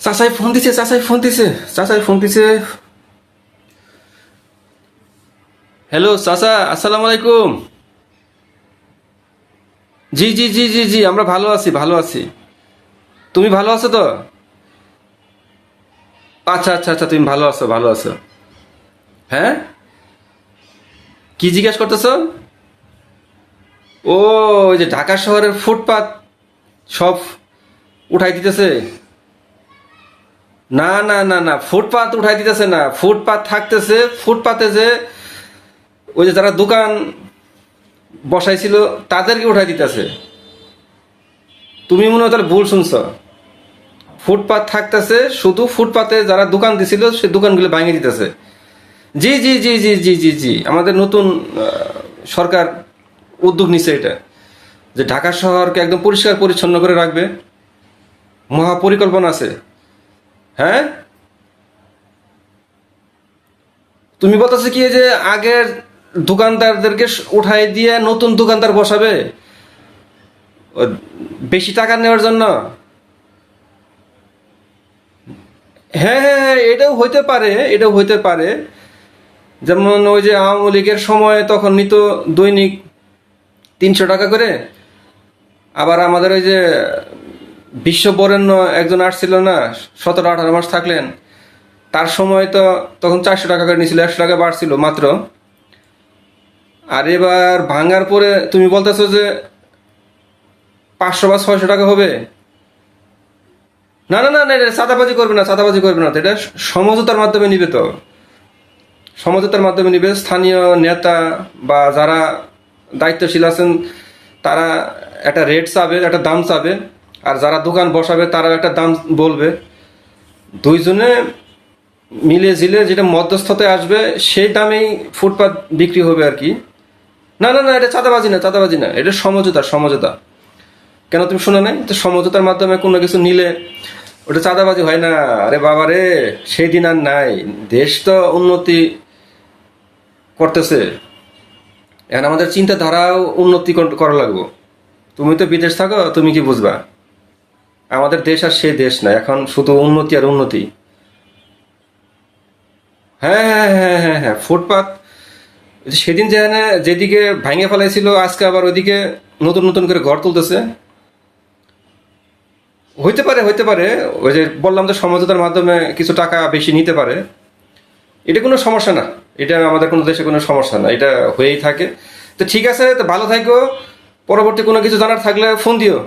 চাচাই ফোন দিছে, চাচাই ফোন দিছে, চাচাই ফোন দিছে। হ্যালো চাচা, আসসালামু আলাইকুম। জি জি জি জি জি, আমরা ভালো আছি, ভালো আছি। তুমি ভালো আছো তো? আচ্ছা আচ্ছা আচ্ছা, তুমি ভালো আছো, ভালো আছো। হ্যাঁ, কি জিজ্ঞেস করতেছো? ও, ওই যে ঢাকা শহরের ফুটপাত সব উঠাই দিতেছে। না না না না, ফুটপাত উঠাই দিতেছে না, ফুটপাত থাকতেছে। ফুটপাতে যে ওই যে যারা দোকান বসাইছিল তাদেরকে উঠাই দিতেছে। তুমি মনে হয় তাহলে ভুল শুনছো। ফুটপাত থাকতেছে, শুধু ফুটপাতে যারা দোকান দিছিল সেই দোকানগুলো ভাঙিয়ে দিতেছে। জি জি জি জি জি জি জি, আমাদের নতুন সরকার উদ্যোগ নিছে এটা, যে ঢাকা শহরকে একদম পরিষ্কার পরিচ্ছন্ন করে রাখবে। মহাপরিকল্পনা আছে। হ্যাঁ, তুমি বলতেছো কি যে আগের দোকানদারদেরকে উঠাই দিয়ে নতুন দোকানদার বসাবে ও, বেশি টাকা নেওয়ার জন্য? হ্যাঁ হ্যাঁ হ্যাঁ, এটাও হইতে পারে, এটাও হইতে পারে। যেমন ওই যে আওয়ামী লীগের সময় তখন নিত দৈনিক 300 টাকা করে। আবার আমাদের ওই যে বিশ্ব বরেণ্য একজন আসছিল না, 17-18 মাস থাকলেন, তার সময় তো তখন 400 টাকা করে নিছিল, 100 টাকা বাড়ছিল মাত্র। আর এবার ভাঙার পরে তুমি বলতেছো যে 500 বা 600 টাকা হবে। না না না না, এটা চাঁদাবাজি করবে না, চাঁদাবাজি করবে না তো, এটা সমঝোতার মাধ্যমে নিবে তো। সমঝোতার মাধ্যমে নিবে, স্থানীয় নেতা বা যারা দায়িত্বশীল আছেন তারা একটা রেট চাবে, একটা দাম চাবে। আর যারা দোকান বসাবে তারা একটা দাম বলবে। দুইজনে মিলে ঝিলে যেটা মধ্যস্থতায় আসবে সেই দামেই ফুটপাত বিক্রি হবে আর কি। না না না, এটা চাঁদাবাজি না, চাঁদাবাজি না, এটা সমঝোতা, সমঝোতা। কেন তুমি শোনো নাই তো, সমঝোতার মাধ্যমে কোনো কিছু নিলে ওটা চাঁদাবাজি হয় না। আরে বাবা রে, সেই দিন আর নাই। দেশ তো উন্নতি করতেছে, এখন আমাদের চিন্তাধারাও উন্নতি করা লাগবো। তুমি তো বিদেশ থাকো, তুমি কি বুঝবা? আমাদের দেশ আর সে দেশ না, এখন শুধু উন্নতি আর উন্নতি। হ্যাঁ হ্যাঁ হ্যাঁ হ্যাঁ হ্যাঁ, ফুটপাত সেদিন যেখানে যেদিকে ভাঙে ফেলাইছিল আজকে আবার ওইদিকে নতুন নতুন করে ঘর তুলতেছে। হইতে পারে, হইতে পারে। ওই যে বললাম যে সমঝোতার মাধ্যমে কিছু টাকা বেশি নিতে পারে। এটা কোনো সমস্যা না, এটা আমাদের কোনো দেশে কোনো সমস্যা না, এটা হয়েই থাকে। তো ঠিক আছে, তো ভালো থাকো। পরবর্তী কোনো কিছু জানার থাকলে ফোন দিও।